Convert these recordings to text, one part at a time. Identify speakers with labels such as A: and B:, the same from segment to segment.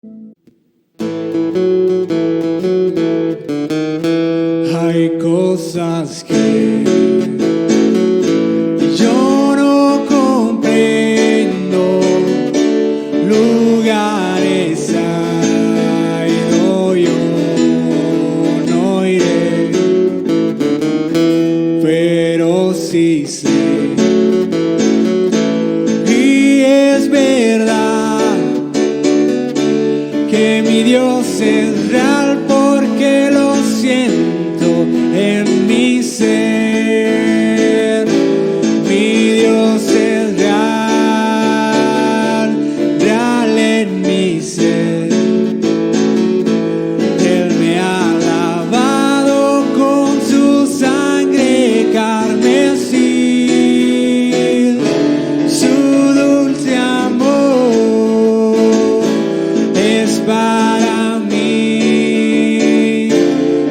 A: Hay cosas que yo no comprendo, lugares a ido yo no iré, pero sí sé, y es verdad que mi Dios es real porque lo siento en mi ser. Mi Dios es real, real en mi ser. Él me ha lavado con su sangre carmesí, su dulce amor es para mí.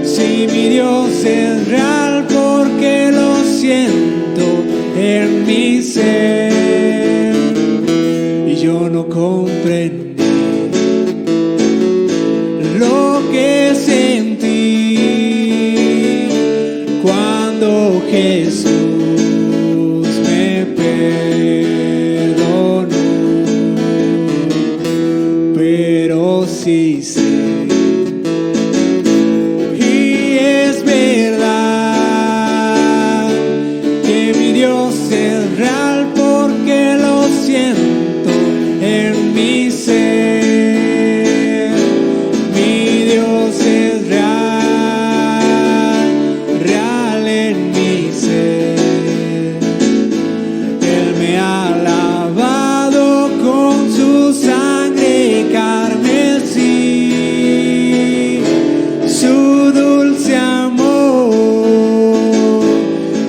A: Si mi Dios es real porque lo siento en mi ser, y yo no comprendí lo que sentí cuando Jesús me perdonó, pero sí sé, y es verdad que mi Dios es real porque lo siento en mi ser. Mi Dios es real, real en mi ser. Él me ha lavado con su sangre carmesí, su dulce amor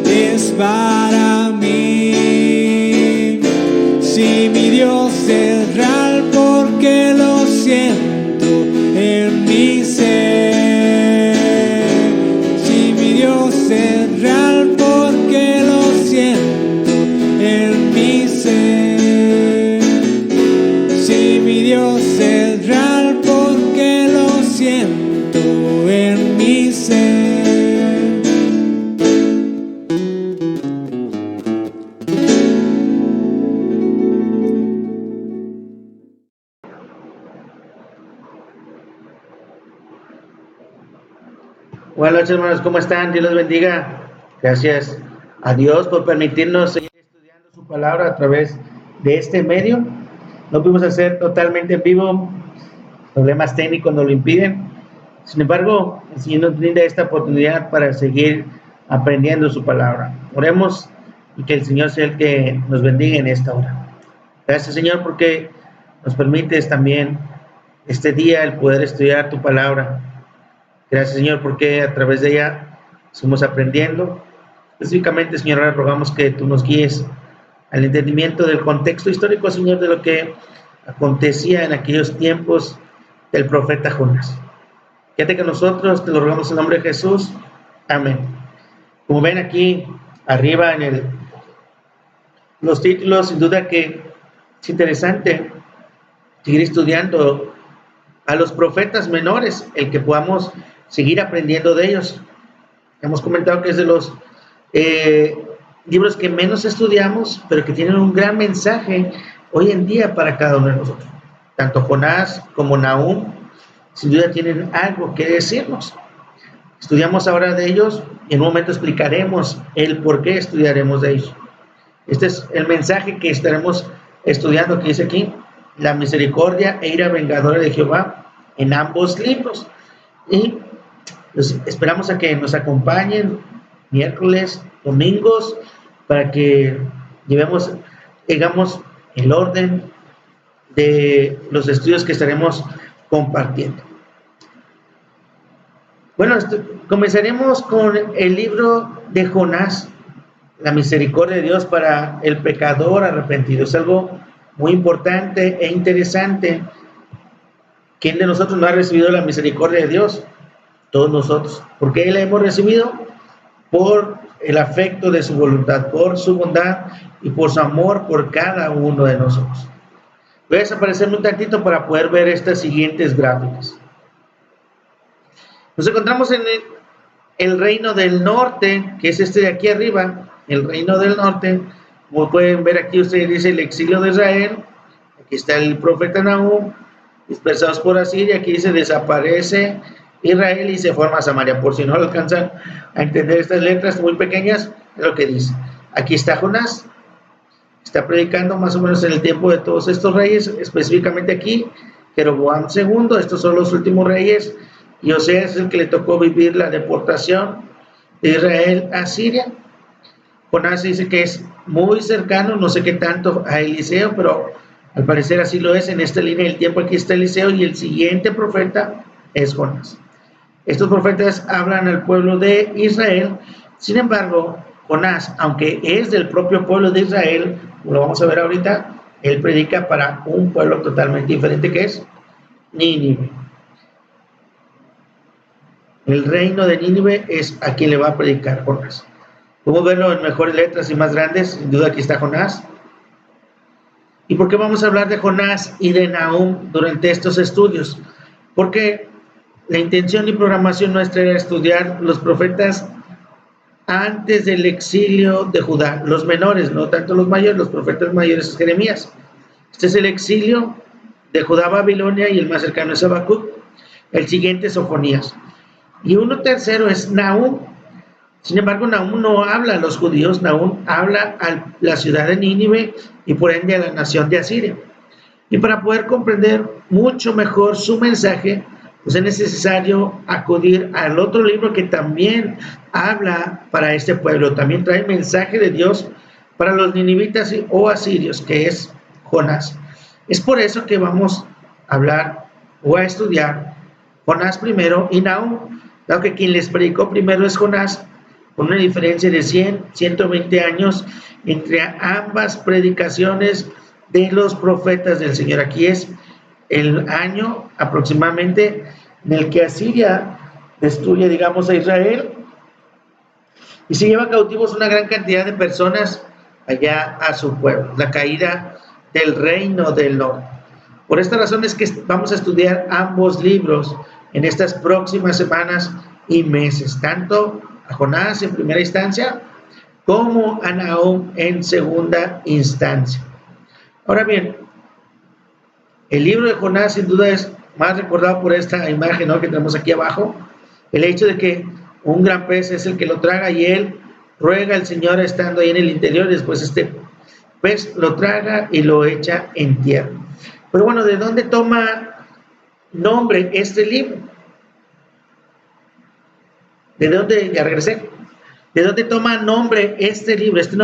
A: es para mí. Si mi Dios es real porque lo siento en mi ser. Si mi Dios es real porque lo siento en mi ser. Si mi Dios es real porque lo siento en mi ser.
B: Buenas noches, hermanos, ¿cómo están? Dios los bendiga. Gracias a Dios por permitirnos seguir estudiando su palabra a través de este medio. No pudimos hacer totalmente en vivo, problemas técnicos nos lo impiden. Sin embargo, el Señor nos brinda esta oportunidad para seguir aprendiendo su palabra. Oremos y que el Señor sea el que nos bendiga en esta hora. Gracias, Señor, porque nos permites también este día el poder estudiar tu palabra. Gracias, Señor, porque a través de ella estamos aprendiendo. Específicamente, Señor, ahora rogamos que tú nos guíes al entendimiento del contexto histórico, Señor, de lo que acontecía en aquellos tiempos del profeta Jonás. Quédate con nosotros, te lo rogamos en nombre de Jesús. Amén. Como ven aquí arriba en los títulos, sin duda que es interesante seguir estudiando a los profetas menores, el que podamos seguir aprendiendo de ellos. Hemos comentado que es de los libros que menos estudiamos, pero que tienen un gran mensaje hoy en día para cada uno de nosotros. Tanto Jonás como Nahum, sin duda tienen algo que decirnos. Estudiamos ahora de ellos y en un momento explicaremos el por qué estudiaremos de ellos. Este es el mensaje que estaremos estudiando, que dice aquí: la misericordia e ira vengadora de Jehová en ambos libros. Y pues esperamos a que nos acompañen miércoles, domingos, para que llegamos el orden de los estudios que estaremos compartiendo. Bueno, comenzaremos con el libro de Jonás, la misericordia de Dios para el pecador arrepentido. Es algo muy importante e interesante. ¿Quién de nosotros no ha recibido la misericordia de Dios? Todos nosotros. ¿Por qué la hemos recibido? Por el afecto de su voluntad, por su bondad y por su amor por cada uno de nosotros. Voy a desaparecerme un tantito para poder ver estas siguientes gráficas. Nos encontramos en el reino del norte, que es este de aquí arriba, el reino del norte. Como pueden ver aquí, ustedes dice el exilio de Israel. Aquí está el profeta Nahum, dispersados por Asiria. Aquí dice desaparece Israel y se forma Samaria. Por si no alcanzan a entender estas letras muy pequeñas, es lo que dice. Aquí está Jonás, está predicando más o menos en el tiempo de todos estos reyes, específicamente aquí, Jeroboam II, estos son los últimos reyes, y Oseas es el que le tocó vivir la deportación de Israel a Siria. Jonás dice que es muy cercano, no sé qué tanto, a Eliseo, pero al parecer así lo es. En esta línea del tiempo aquí está Eliseo y el siguiente profeta es Jonás. Estos profetas hablan al pueblo de Israel. Sin embargo, Jonás, aunque es del propio pueblo de Israel, lo vamos a ver ahorita, él predica para un pueblo totalmente diferente, que es Nínive. El reino de Nínive es a quien le va a predicar Jonás. Podemos verlo en mejores letras y más grandes. Sin duda aquí está Jonás. ¿Y por qué vamos a hablar de Jonás y de Nahum durante estos estudios? Porque la intención y programación nuestra era estudiar los profetas antes del exilio de Judá, los menores, no tanto los mayores. Los profetas mayores es Jeremías. Este es el exilio de Judá a Babilonia y el más cercano es Habacuc. El siguiente es Sofonías. Y uno tercero es Nahum. Sin embargo, Nahum no habla a los judíos, Nahum habla a la ciudad de Nínive y por ende a la nación de Asiria. Y para poder comprender mucho mejor su mensaje, pues es necesario acudir al otro libro que también habla para este pueblo, también trae mensaje de Dios para los ninivitas o asirios, que es Jonás. Es por eso que vamos a hablar o a estudiar Jonás primero y Nahum, dado que quien les predicó primero es Jonás, con una diferencia de 120 años entre ambas predicaciones de los profetas del Señor. Aquí es el año aproximadamente en el que Asiria destruye, digamos, a Israel y se lleva cautivos una gran cantidad de personas allá a su pueblo, la caída del reino del norte. Por esta razón es que vamos a estudiar ambos libros en estas próximas semanas y meses, tanto a Jonás en primera instancia como a Nahum en segunda instancia. Ahora bien, el libro de Jonás sin duda es más recordado por esta imagen, ¿no?, que tenemos aquí abajo, el hecho de que un gran pez es el que lo traga y él ruega al Señor estando ahí en el interior, y después este pez lo traga y lo echa en tierra. Pero bueno, ¿de dónde toma nombre este libro? ¿De dónde? Ya regresé. ¿De dónde toma nombre este libro? Este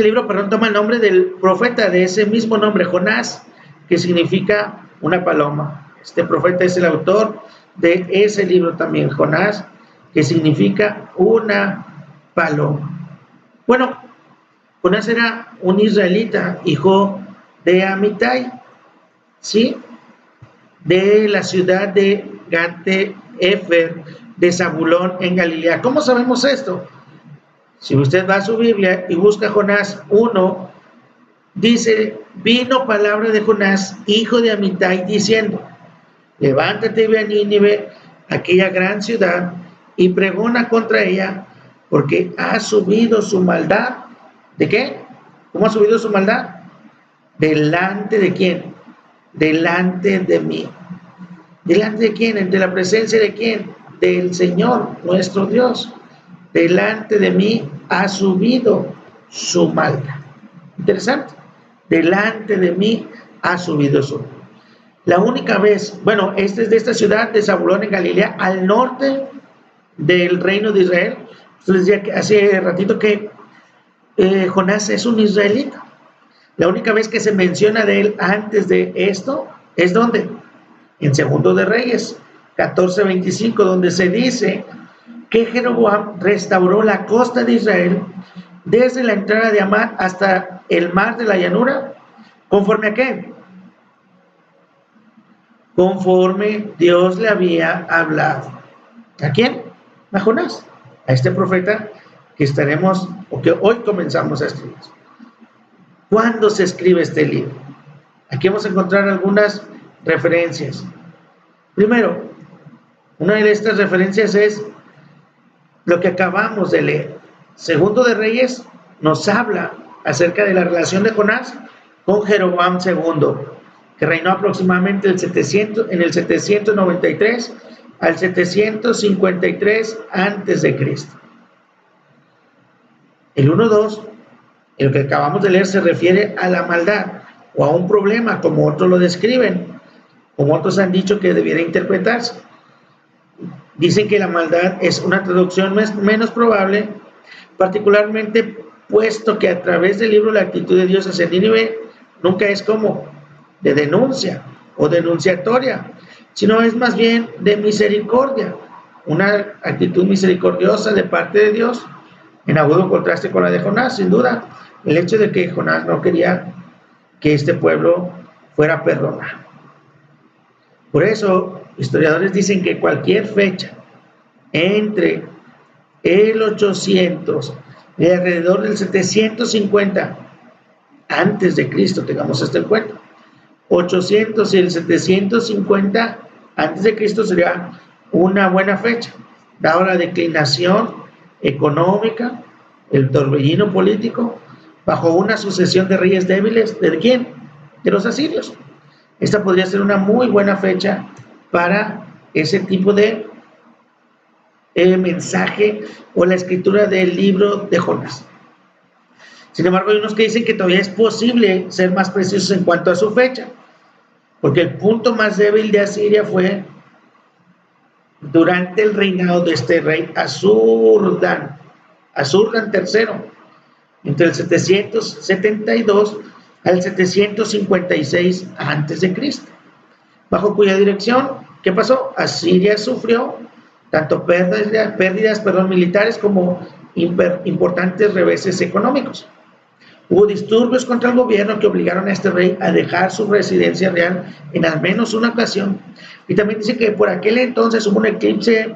B: libro toma el nombre del profeta de ese mismo nombre, Jonás, que significa una paloma. Este profeta es el autor de ese libro también, Jonás, que significa una paloma. Bueno, Jonás era un israelita, hijo de Amitai, ¿sí?, de la ciudad de Gat-Efer, de Zabulón en Galilea. ¿Cómo sabemos esto? Si usted va a su Biblia y busca Jonás 1, dice, vino palabra de Jonás, hijo de Amitai, diciendo, levántate y ve a Nínive, aquella gran ciudad, y pregona contra ella, porque ha subido su maldad. ¿De qué? ¿Cómo ha subido su maldad? ¿Delante de quién? Delante de mí. ¿Delante de quién? ¿Ante la presencia de quién? Del Señor, nuestro Dios. Delante de mí ha subido su maldad. Interesante. Delante de mí ha subido su maldad. La única vez, bueno, este es de esta ciudad de Zabulón en Galilea, al norte del reino de Israel. Les decía que hace ratito que Jonás es un israelita. La única vez que se menciona de él antes de esto es ¿dónde? En Segundo de Reyes 14:25, donde se dice que Jeroboam restauró la costa de Israel desde la entrada de Amán hasta el mar de la llanura, ¿conforme a qué? Conforme Dios le había hablado. ¿A quién? A Jonás, a este profeta que estaremos, o que hoy comenzamos a estudiar. ¿Cuándo se escribe este libro? Aquí vamos a encontrar algunas referencias. Primero, una de estas referencias es lo que acabamos de leer. Segundo de Reyes nos habla acerca de la relación de Jonás con Jeroboam II, que reinó aproximadamente en el 793 al 753 antes de Cristo. El 1.2, el que acabamos de leer, se refiere a la maldad o a un problema, como otros lo describen, como otros han dicho que debiera interpretarse. Dicen que la maldad es una traducción menos probable, particularmente puesto que a través del libro La actitud de Dios hacia Nínive nunca es como de denuncia o denunciatoria, sino es más bien de misericordia, una actitud misericordiosa de parte de Dios, en agudo contraste con la de Jonás. Sin duda, el hecho de que Jonás no quería que este pueblo fuera perdonado. Por eso, historiadores dicen que cualquier fecha entre el 800 y alrededor del 750 antes de Cristo, tengamos esto en cuenta, 800 y el 750 antes de Cristo sería una buena fecha, dada la declinación económica, el torbellino político, bajo una sucesión de reyes débiles. ¿De quién? De los asirios. Esta podría ser una muy buena fecha para ese tipo de mensaje o la escritura del libro de Jonás. Sin embargo, hay unos que dicen que todavía es posible ser más precisos en cuanto a su fecha, porque el punto más débil de Asiria fue durante el reinado de este rey Asurdan III, entre el 772 al 756 a.C., bajo cuya dirección, ¿qué pasó? Asiria sufrió tanto pérdidas militares como importantes reveses económicos. Hubo disturbios contra el gobierno que obligaron a este rey a dejar su residencia real en al menos una ocasión. Y también dice que por aquel entonces hubo un eclipse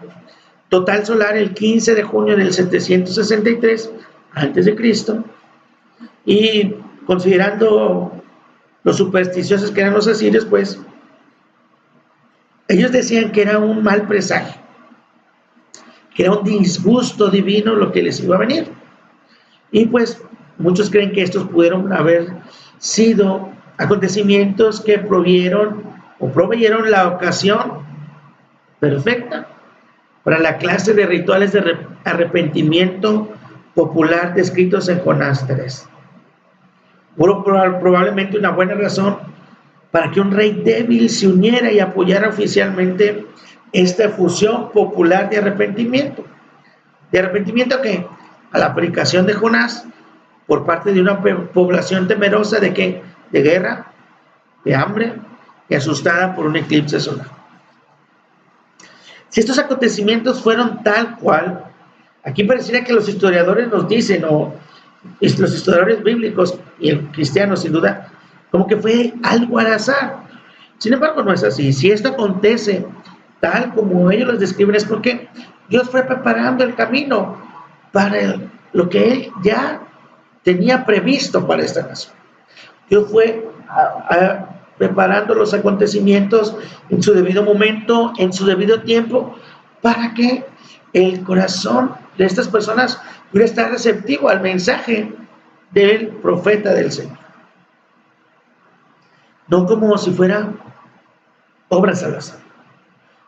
B: total solar el 15 de junio del 763 a.C. Y considerando los supersticiosos que eran los asirios, pues ellos decían que era un mal presagio, que era un disgusto divino lo que les iba a venir. Y pues muchos creen que estos pudieron haber sido acontecimientos que proveyeron la ocasión perfecta para la clase de rituales de arrepentimiento popular descritos en Jonás 3. Hubo probablemente una buena razón para que un rey débil se uniera y apoyara oficialmente esta fusión popular de arrepentimiento. ¿De arrepentimiento qué? A la predicación de Jonás por parte de una población temerosa de ¿qué? De guerra, de hambre y asustada por un eclipse solar. Si estos acontecimientos fueron tal cual, aquí pareciera que los historiadores nos dicen, o los historiadores bíblicos y el cristiano sin duda, como que fue algo al azar. Sin embargo, no es así. Si esto acontece tal como ellos lo describen, es porque Dios fue preparando el camino para lo que Él ya tenía previsto para esta nación. Dios fue preparando los acontecimientos en su debido momento, en su debido tiempo, para que el corazón de estas personas pudiera estar receptivo al mensaje del profeta del Señor. No como si fuera obras al azar.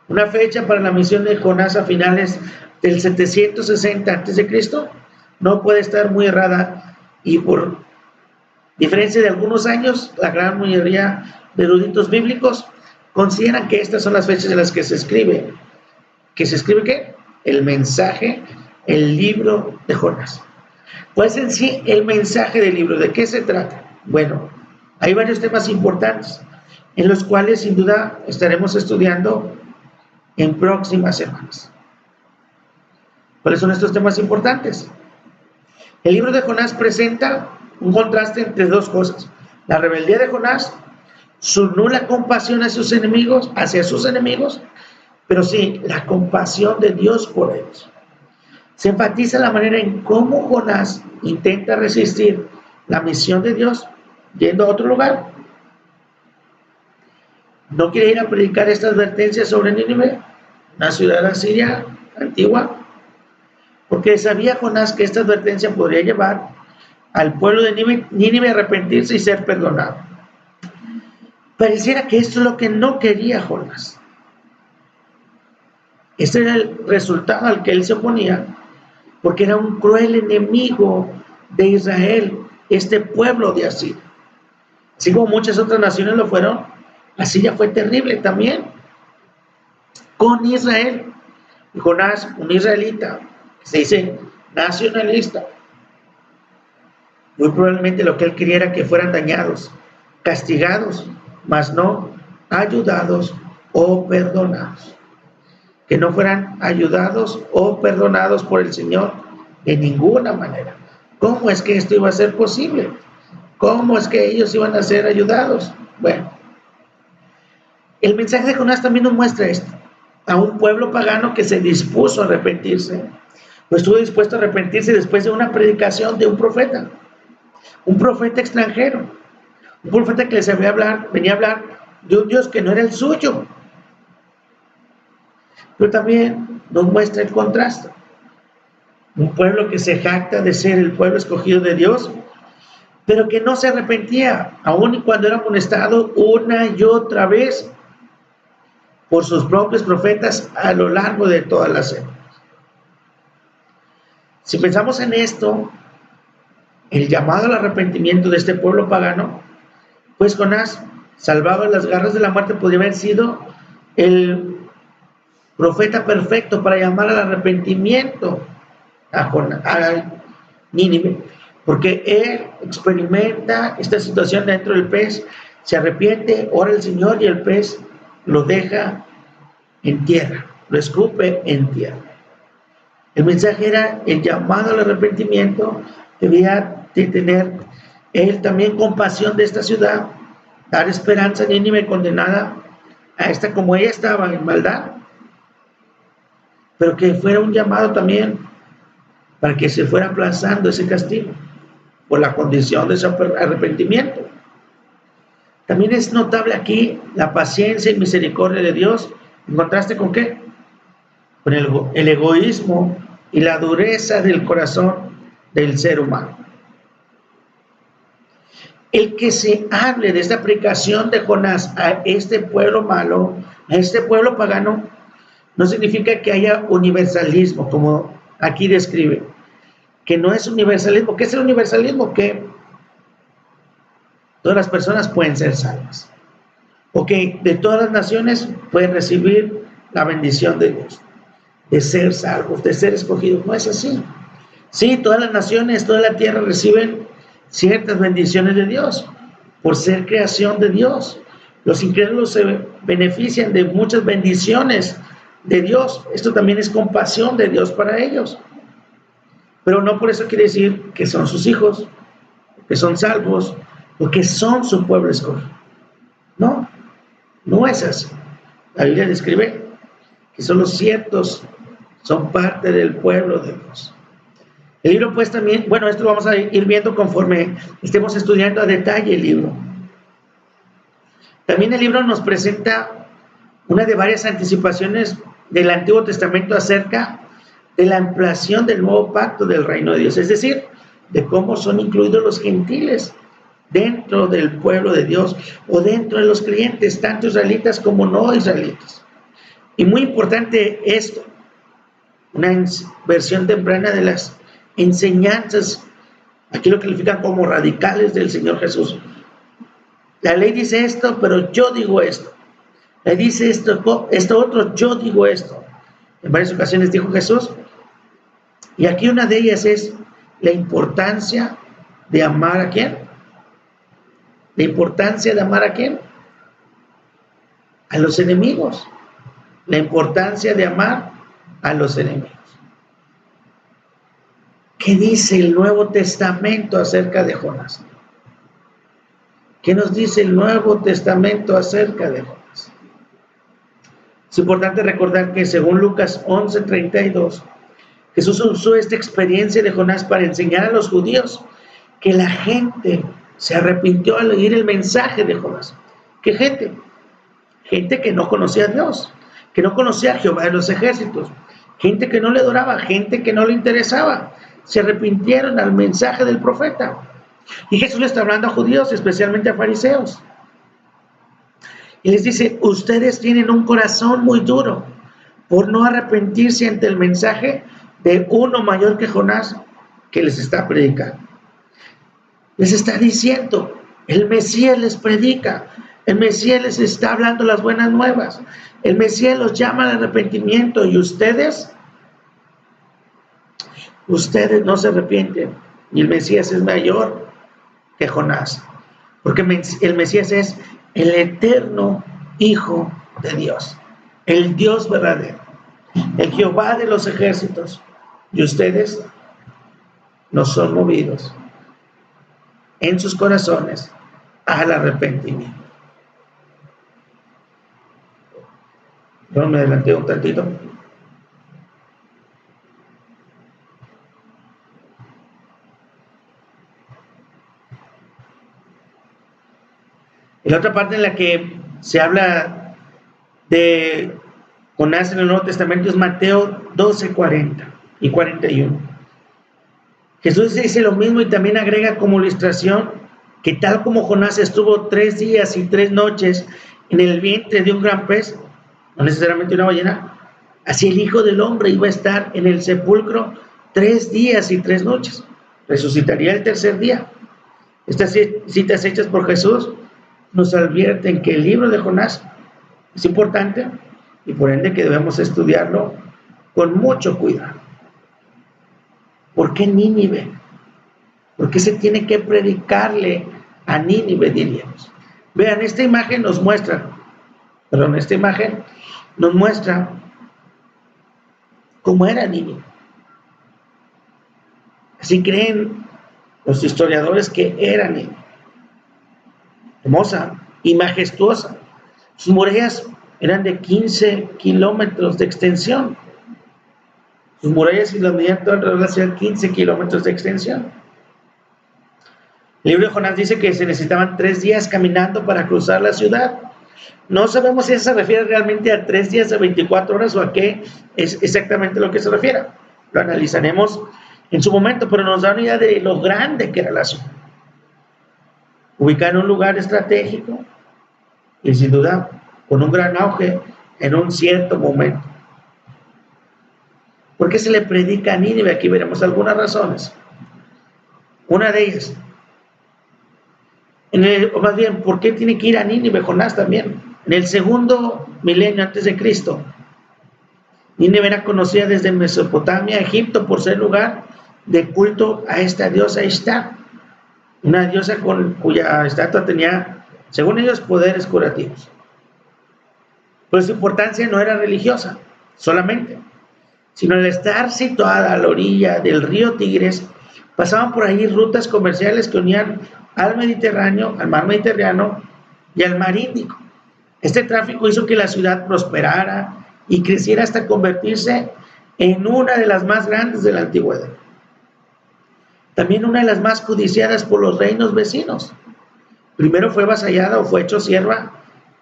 B: Una fecha para la misión de Jonás a finales del 760 a.C. no puede estar muy errada, y por diferencia de algunos años, la gran mayoría de eruditos bíblicos consideran que estas son las fechas en las que se escribe. ¿Que se escribe qué? El mensaje, el libro de Jonás. Pues en sí, el mensaje del libro, ¿de qué se trata? Bueno, hay varios temas importantes en los cuales sin duda estaremos estudiando en próximas semanas. ¿Cuáles son estos temas importantes? El libro de Jonás presenta un contraste entre dos cosas: la rebeldía de Jonás, su nula compasión hacia sus enemigos, pero sí la compasión de Dios por ellos. Se enfatiza la manera en cómo Jonás intenta resistir la misión de Dios yendo a otro lugar, no quiere ir a predicar esta advertencia sobre Nínive, una ciudad asiria antigua, porque sabía Jonás que esta advertencia podría llevar al pueblo de Nínive a arrepentirse y ser perdonado. Pareciera que esto es lo que no quería Jonás. Este era el resultado al que él se oponía, porque era un cruel enemigo de Israel, este pueblo de Asiria. Así como muchas otras naciones lo fueron, Asiria fue terrible también con Israel. Y Jonás, un israelita, se dice nacionalista, muy probablemente lo que él quería era que fueran dañados, castigados, mas no ayudados o perdonados. Que no fueran ayudados o perdonados por el Señor de ninguna manera. ¿Cómo es que esto iba a ser posible? ¿Cómo es que ellos iban a ser ayudados? Bueno, el mensaje de Jonás también nos muestra esto. A un pueblo pagano que se dispuso a arrepentirse, pues estuvo dispuesto a arrepentirse después de una predicación de un profeta extranjero, un profeta que les venía a hablar de un Dios que no era el suyo. Pero también nos muestra el contraste. Un pueblo que se jacta de ser el pueblo escogido de Dios, pero que no se arrepentía, aun y cuando era amonestado una y otra vez por sus propios profetas a lo largo de todas las épocas. Si pensamos en esto, el llamado al arrepentimiento de este pueblo pagano, pues Jonás, salvado de las garras de la muerte, podría haber sido el profeta perfecto para llamar al arrepentimiento a Nínive, porque él experimenta esta situación dentro del pez, se arrepiente, ora al Señor y el pez lo deja en tierra, lo escupe en tierra. El mensaje era el llamado al arrepentimiento. Debía de tener él también compasión de esta ciudad, dar esperanza a Nínive condenada a esta como ella estaba en maldad, pero que fuera un llamado también para que se fuera aplazando ese castigo por la condición de ese arrepentimiento. También es notable aquí la paciencia y misericordia de Dios. ¿En contraste con qué? Con el egoísmo y la dureza del corazón del ser humano. El que se hable de esta aplicación de Jonás a este pueblo malo, a este pueblo pagano, no significa que haya universalismo, como aquí describe, que no es universalismo. ¿Qué es el universalismo? Que todas las personas pueden ser salvas, o que de todas las naciones pueden recibir la bendición de Dios, de ser salvos, de ser escogidos. No es así. Sí, todas las naciones, toda la tierra reciben ciertas bendiciones de Dios por ser creación de Dios. Los incrédulos se benefician de muchas bendiciones de Dios. Esto también es compasión de Dios para ellos, pero no por eso quiere decir que son sus hijos, que son salvos o que son su pueblo escogido. No, no es así. La Biblia describe que solo ciertos son parte del pueblo de Dios. El libro pues también, bueno, esto lo vamos a ir viendo conforme estemos estudiando a detalle el libro. También el libro nos presenta una de varias anticipaciones del Antiguo Testamento acerca de la ampliación del nuevo pacto del reino de Dios, es decir, de cómo son incluidos los gentiles dentro del pueblo de Dios o dentro de los creyentes, tanto israelitas como no israelitas. Y muy importante esto, una versión temprana de las enseñanzas, aquí lo califican como radicales del Señor Jesús. La ley dice esto, pero yo digo esto. Le dice esto otro, yo digo esto. En varias ocasiones dijo Jesús. Y aquí una de ellas es la importancia de amar a ¿quién? La importancia de amar a ¿quién? A los enemigos. La importancia de amar a los enemigos. ¿Qué dice el Nuevo Testamento acerca de Jonás? ¿Qué nos dice el Nuevo Testamento acerca de Jonás? Es importante recordar que según Lucas 11:32, Jesús usó esta experiencia de Jonás para enseñar a los judíos que la gente se arrepintió al oír el mensaje de Jonás. ¿Qué gente? gente que no conocía a Dios, que no conocía a Jehová de los ejércitos, gente que no le adoraba, gente que no le interesaba. Se arrepintieron al mensaje del profeta. Y Jesús le está hablando a judíos, especialmente a fariseos. Y les dice, ustedes tienen un corazón muy duro por no arrepentirse ante el mensaje de uno mayor que Jonás que les está predicando. Les está diciendo, el Mesías les predica, el Mesías les está hablando las buenas nuevas, el Mesías los llama al arrepentimiento y ustedes no se arrepienten. Y el Mesías es mayor que Jonás, porque el Mesías es el eterno Hijo de Dios, el Dios verdadero, el Jehová de los ejércitos, y ustedes no son movidos en sus corazones al arrepentimiento. Yo me adelanté un tantito. En la otra parte en la que se habla de Jonás en el Nuevo Testamento es Mateo 12, 40 y 41. Jesús dice lo mismo y también agrega como ilustración que tal como Jonás estuvo 3 días y 3 noches en el vientre de un gran pez, no necesariamente una ballena, así el Hijo del Hombre iba a estar en el sepulcro 3 días y 3 noches. Resucitaría el tercer día. Estas citas hechas por Jesús nos advierten que el libro de Jonás es importante y por ende que debemos estudiarlo con mucho cuidado. ¿Por qué Nínive? ¿Por qué se tiene que predicarle a Nínive, diríamos? Vean, esta imagen nos muestra cómo era Nínive. Así creen los historiadores que era Nínive. Hermosa y majestuosa. Sus murallas eran de 15 kilómetros de extensión. Sus murallas y las medían alrededor de la ciudad 15 kilómetros de extensión. El libro de Jonás dice que se necesitaban 3 días caminando para cruzar la ciudad. No sabemos si eso se refiere realmente a 3 días de 24 horas o a qué es exactamente lo que se refiere. Lo analizaremos en su momento, pero nos da una idea de lo grande que era la ciudad. Ubicada en un lugar estratégico y sin duda con un gran auge en un cierto momento. ¿Por qué se le predica a Nínive? Aquí veremos algunas razones. Una de ellas, o más bien, ¿por qué tiene que ir a Nínive Jonás también? En el segundo milenio antes de Cristo, Nínive era conocida desde Mesopotamia, Egipto, por ser lugar de culto a esta diosa Ishtar, una diosa cuya estatua tenía, según ellos, poderes curativos. Pero su importancia no era religiosa solamente, sino al estar situada a la orilla del río Tigres, pasaban por ahí rutas comerciales que unían al Mediterráneo, al mar Mediterráneo y al mar Índico. Este tráfico hizo que la ciudad prosperara y creciera hasta convertirse en una de las más grandes de la antigüedad. También una de las más codiciadas por los reinos vecinos. Primero fue vasallada o fue hecho sierva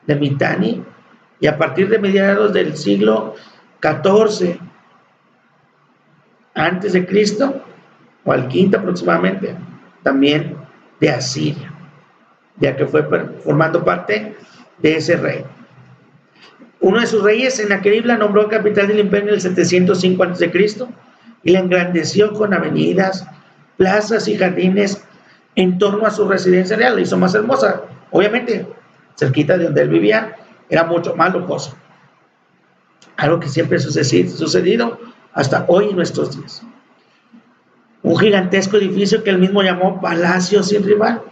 B: de Mitanni, y a partir de mediados del siglo XIV antes de Cristo, o al V aproximadamente, también de Asiria, ya que fue formando parte de ese reino. Uno de sus reyes, Sennacherib, la nombró capital del imperio en el 705 a.C. y la engrandeció con avenidas, plazas y jardines en torno a su residencia real. La hizo más hermosa, obviamente, cerquita de donde él vivía, era mucho más lujoso. Algo que siempre ha sucedido hasta hoy en nuestros días. Un gigantesco edificio que él mismo llamó Palacio sin rival.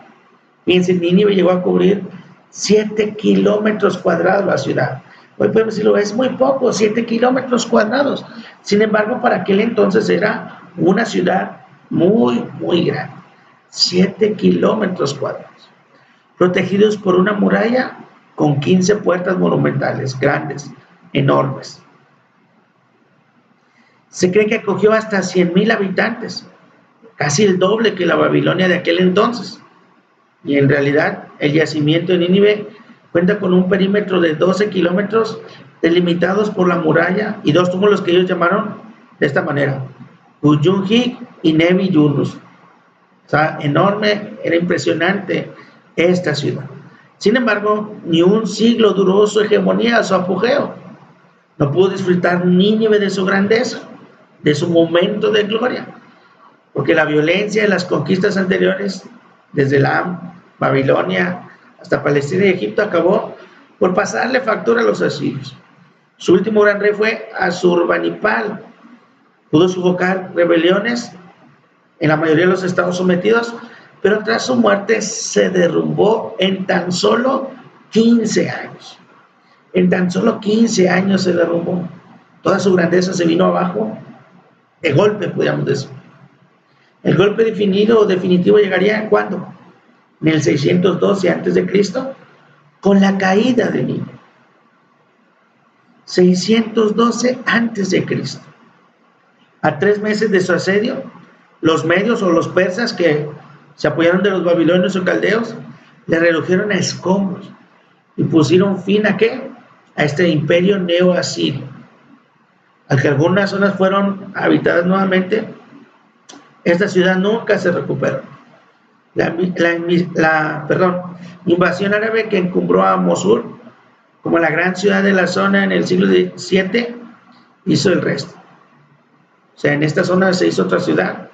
B: Fíjense, Nínive llegó a cubrir 7 kilómetros cuadrados la ciudad. Hoy podemos decirlo, es muy poco, 7 kilómetros cuadrados. Sin embargo, para aquel entonces era una ciudad muy, muy grande. 7 kilómetros cuadrados. Protegidos por una muralla con 15 puertas monumentales, grandes, enormes. Se cree que acogió hasta 100,000 habitantes, casi el doble que la Babilonia de aquel entonces. Y en realidad el yacimiento de Nínive Cuenta con un perímetro de 12 kilómetros delimitados por la muralla y 2 túmulos que ellos llamaron de esta manera, Uyunjik y Nebi Yunus. O sea, enorme, era impresionante esta ciudad. Sin embargo, ni un siglo duró su hegemonía, su apogeo. No pudo disfrutar Nínive de su grandeza, de su momento de gloria, porque la violencia de las conquistas anteriores, desde Elam, Babilonia, hasta Palestina y Egipto, acabó por pasarle factura a los asirios. Su último gran rey fue Asurbanipal. Pudo sofocar rebeliones en la mayoría de los estados sometidos, pero tras su muerte se derrumbó en tan solo 15 años. En tan solo 15 años se derrumbó. Toda su grandeza se vino abajo de golpe, podríamos decir. El golpe definido o definitivo llegaría ¿cuándo? En el 612 a.C., con la caída de Nínive. 612 a.C. A 3 meses de su asedio, los medios o los persas que se apoyaron de los babilonios o caldeos le redujeron a escombros y pusieron fin ¿a qué? A este imperio neo-asirio. Al que algunas zonas fueron habitadas nuevamente, esta ciudad nunca se recuperó. La invasión árabe que encumbró a Mosul como la gran ciudad de la zona en el siglo VII hizo el resto. O sea, en esta zona se hizo otra ciudad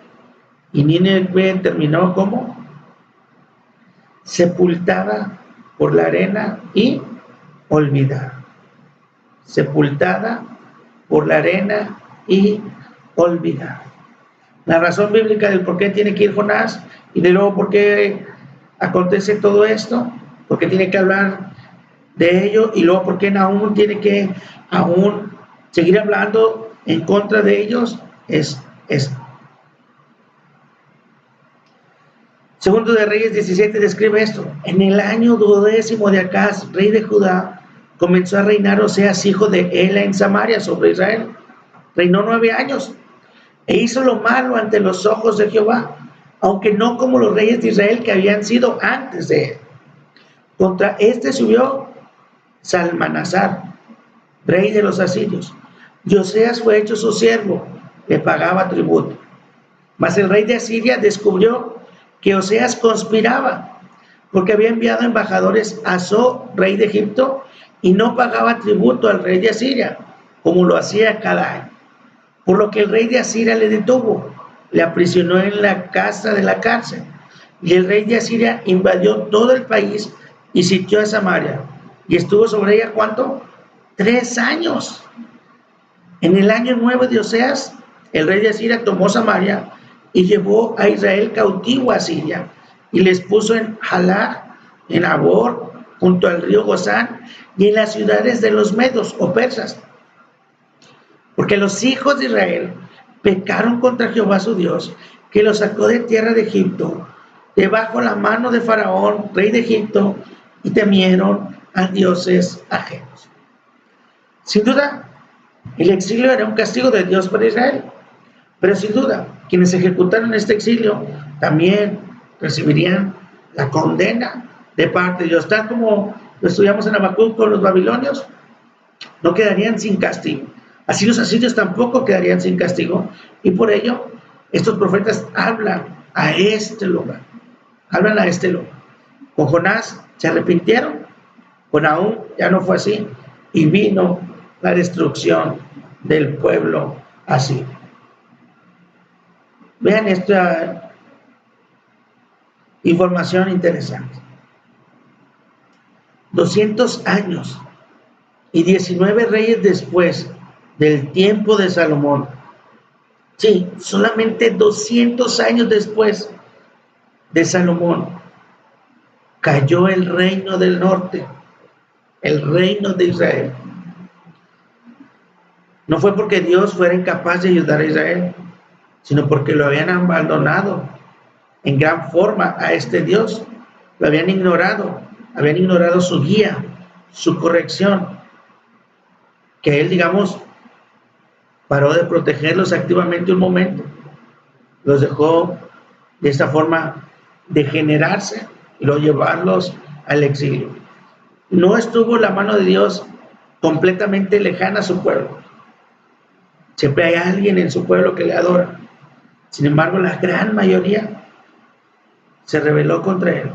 B: y Nínive terminó como sepultada por la arena y olvidada. Sepultada por la arena y olvidada. La razón bíblica del por qué tiene que ir Jonás y de luego por qué acontece todo esto, porque tiene que hablar de ello y luego por qué Nahum tiene que aún seguir hablando en contra de ellos, es esto. Segundo de Reyes 17 describe esto. En el año 12º de Acaz, rey de Judá, comenzó a reinar Oseas, hijo de Ela, en Samaria sobre Israel. Reinó 9 años e hizo lo malo ante los ojos de Jehová, aunque no como los reyes de Israel que habían sido antes de él. Contra este subió Salmanasar, rey de los asirios, y Oseas fue hecho su siervo, le pagaba tributo. Mas el rey de Asiria descubrió que Oseas conspiraba, porque había enviado embajadores a So, rey de Egipto, y no pagaba tributo al rey de Asiria, como lo hacía cada año. Por lo que el rey de Asiria le detuvo, le aprisionó en la casa de la cárcel, y el rey de Asiria invadió todo el país y sitió a Samaria, y estuvo sobre ella, ¿cuánto? 3 años. En el año 9 de Oseas, el rey de Asiria tomó Samaria y llevó a Israel cautivo a Siria, y les puso en Halach, en Abor, junto al río Gozán, y en las ciudades de los medos o persas. Porque los hijos de Israel pecaron contra Jehová su Dios, que los sacó de tierra de Egipto, debajo la mano de Faraón, rey de Egipto, y temieron a dioses ajenos. Sin duda, el exilio era un castigo de Dios para Israel, pero sin duda, quienes ejecutaron este exilio también recibirían la condena de parte de Dios, tal como lo estudiamos en Habacuc con los babilonios, no quedarían sin castigo. Así los asirios tampoco quedarían sin castigo, y por ello estos profetas hablan a este lugar. Con Jonás se arrepintieron, con Nahum ya no fue así, y vino la destrucción del pueblo asirio. Vean esta información interesante. 200 años y 19 reyes después del tiempo de Salomón. Sí, solamente 200 años después de Salomón cayó el reino del norte, el reino de Israel. No fue porque Dios fuera incapaz de ayudar a Israel, sino porque lo habían abandonado en gran forma a este Dios. Lo habían ignorado su guía, su corrección, que él, digamos, paró de protegerlos activamente un momento, los dejó de esta forma degenerarse y luego llevarlos al exilio. no estuvo la mano de Dios completamente lejana a su pueblo. Siempre hay alguien en su pueblo que le adora. Sin embargo, la gran mayoría se rebeló contra él.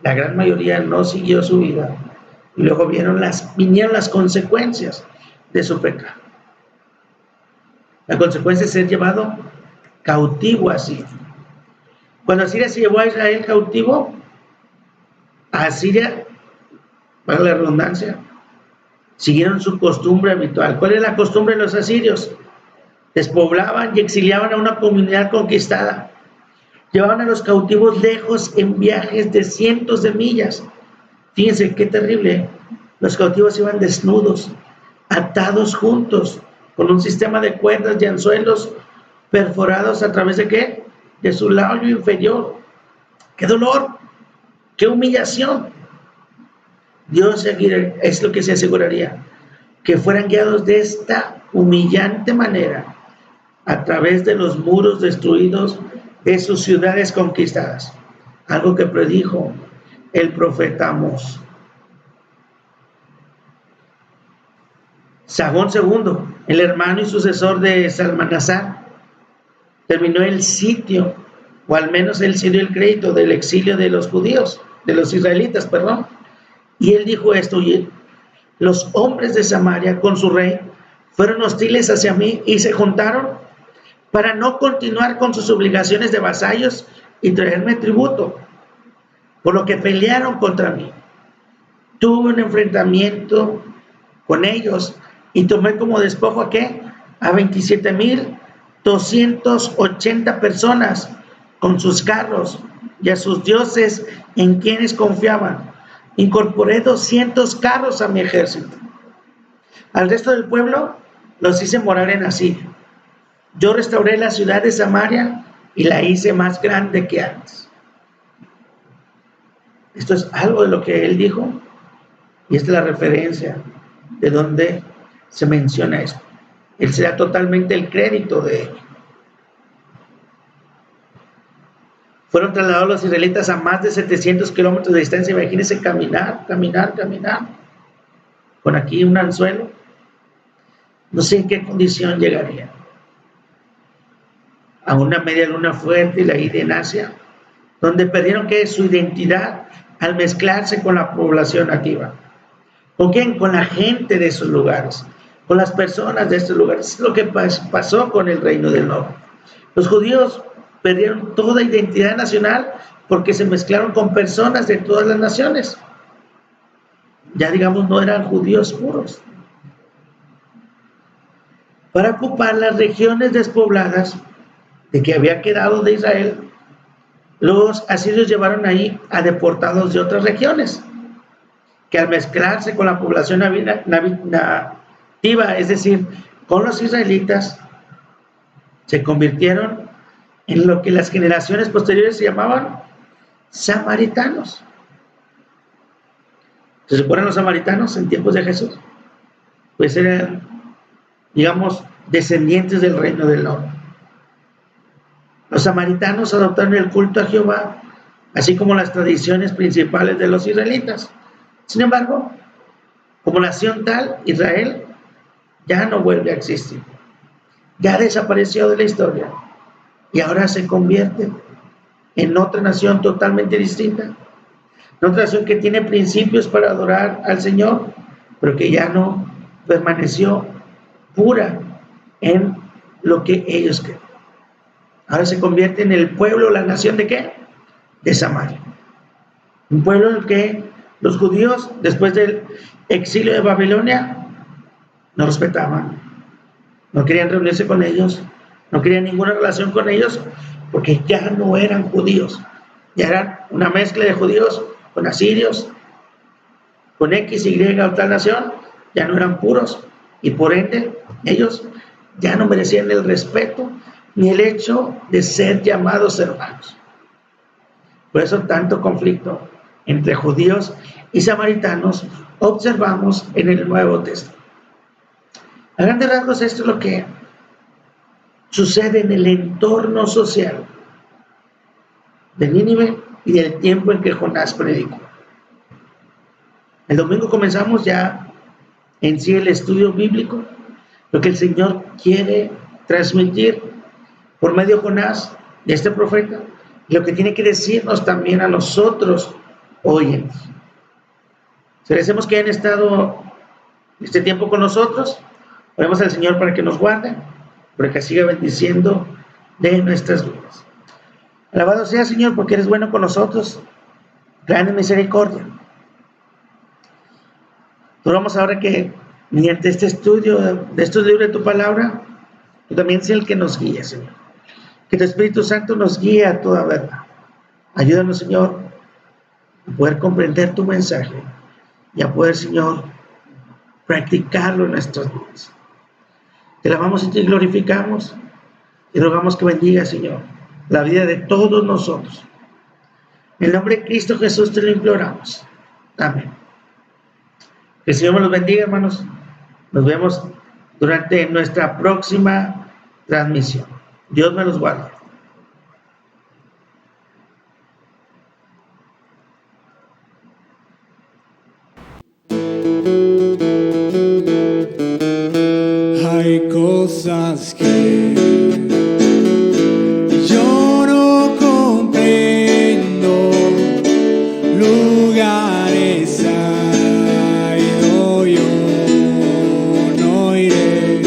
B: La gran mayoría no siguió su vida. Y luego vinieron las consecuencias de su pecado. La consecuencia es ser llevado cautivo así. Cuando Asiria se llevó a Israel cautivo, a Asiria, para la redundancia, siguieron su costumbre habitual. ¿Cuál es la costumbre de los asirios? Despoblaban y exiliaban a una comunidad conquistada. Llevaban a los cautivos lejos en viajes de cientos de millas. Fíjense qué terrible. Los cautivos iban desnudos, atados juntos, con un sistema de cuerdas y anzuelos perforados a través de ¿qué? De su labio inferior. ¡Qué dolor! ¡Qué humillación! Dios es lo que se aseguraría, que fueran guiados de esta humillante manera a través de los muros destruidos de sus ciudades conquistadas. Algo que predijo el profeta Amós. Sagón II, el hermano y sucesor de Salmanasar, terminó el sitio, o al menos él se dio el crédito del exilio de los judíos, de los israelitas, perdón. Y él dijo esto: los hombres de Samaria con su rey fueron hostiles hacia mí y se juntaron para no continuar con sus obligaciones de vasallos y traerme tributo, por lo que pelearon contra mí. Tuve un enfrentamiento con ellos y tomé como despojo ¿a qué? A 27,280 personas con sus carros y a sus dioses en quienes confiaban. Incorporé 200 carros a mi ejército. Al resto del pueblo los hice morar en Asiria. Yo restauré la ciudad de Samaria y la hice más grande que antes. Esto es algo de lo que él dijo, y esta es la referencia de donde se menciona esto. Él se da totalmente el crédito de ello. Fueron trasladados los israelitas a más de 700 kilómetros de distancia. Imagínense caminar, con aquí un anzuelo. No sé en qué condición llegaría. A una media luna fuerte y la ida en Asia, donde perdieron ¿qué? Su identidad al mezclarse con la población nativa. ¿Con quién? Con la gente de esos lugares, con las personas de estos lugares. Es lo que pasó con el reino del norte. Los judíos perdieron toda identidad nacional porque se mezclaron con personas de todas las naciones. Ya digamos, no eran judíos puros. Para ocupar las regiones despobladas de que había quedado de Israel, los asirios llevaron ahí a deportados de otras regiones, que al mezclarse con la población nativa, es decir, con los israelitas, se convirtieron en lo que las generaciones posteriores se llamaban samaritanos. ¿Se recuerdan los samaritanos en tiempos de Jesús? Pues eran, digamos, descendientes del reino del norte. Los samaritanos adoptaron el culto a Jehová, así como las tradiciones principales de los israelitas. Sin embargo, como nación tal, Israel ya no vuelve a existir. Ya desapareció de la historia y ahora se convierte en otra nación totalmente distinta. En otra nación que tiene principios para adorar al Señor, pero que ya no permaneció pura en lo que ellos creen. Ahora se convierte en el pueblo, la nación de ¿qué? De Samaria. Un pueblo en el que los judíos, después del exilio de Babilonia, no respetaban, no querían reunirse con ellos, no querían ninguna relación con ellos, porque ya no eran judíos, ya eran una mezcla de judíos con asirios, con X, Y o tal nación, ya no eran puros, y por ende ellos ya no merecían el respeto ni el hecho de ser llamados hermanos. Por eso tanto conflicto entre judíos y samaritanos observamos en el Nuevo Testamento. A grandes rasgos, esto es lo que sucede en el entorno social de Nínive y del tiempo en que Jonás predicó. El domingo comenzamos ya en sí el estudio bíblico, lo que el Señor quiere transmitir por medio de Jonás, de este profeta, y lo que tiene que decirnos también a nosotros hoy. Agradecemos que hayan estado este tiempo con nosotros. Oremos al Señor para que nos guarde, para que siga bendiciendo de nuestras vidas. Alabado sea, Señor, porque eres bueno con nosotros, grande misericordia. Oramos ahora que mediante este estudio de estos libros de tu palabra, tú también seas el que nos guíe, Señor. Que tu Espíritu Santo nos guíe a toda verdad. Ayúdanos, Señor, a poder comprender tu mensaje y a poder, Señor, practicarlo en nuestras vidas. Te alabamos y te glorificamos y rogamos que bendiga, Señor, la vida de todos nosotros. En el nombre de Cristo Jesús te lo imploramos. Amén. Que el Señor me los bendiga, hermanos. Nos vemos durante nuestra próxima transmisión. Dios me los guarde.
A: Hay cosas que yo no comprendo, lugares hay donde yo no iré,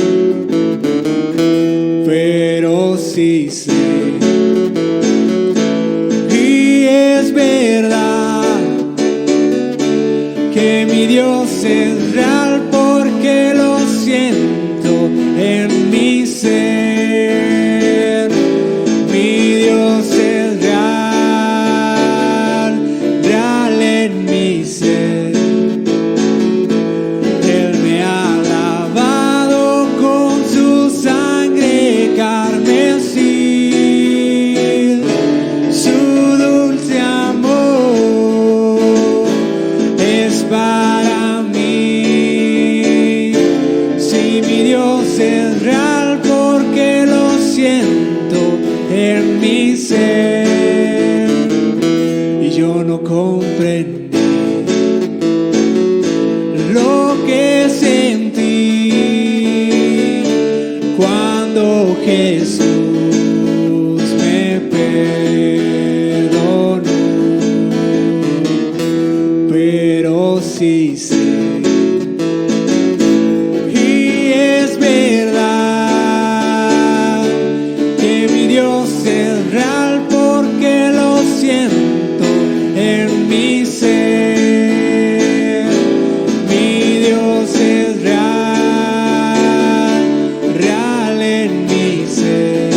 A: pero sí sé, y es verdad que mi Dios es real porque lo siento en mi ser. Mi Dios es real, real en mi ser. Él me ha lavado con su sangre carmesí, su dulce amor es para mí. Si mi Dios es real porque lo siento en mi ser, y yo no comprendí lo que sentí cuando Jesús me perdonó, pero sí sé, y es verdad que mi Dios es real porque lo siento en mi ser. Mi Dios es real, real en mi ser.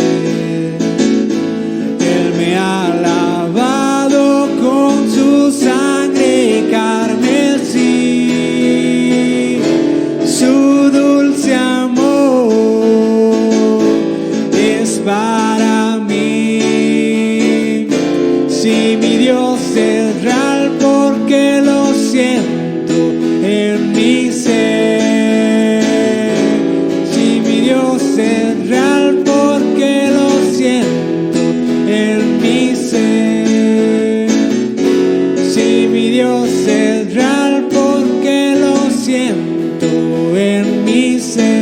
A: Él me ha lavado con su sangre carmesí, su dulce amor es para mí. Si mi Dios es real porque lo siento en mi ser. Si mi Dios es real porque lo siento en mi ser. Si mi Dios es real porque lo siento en mi ser.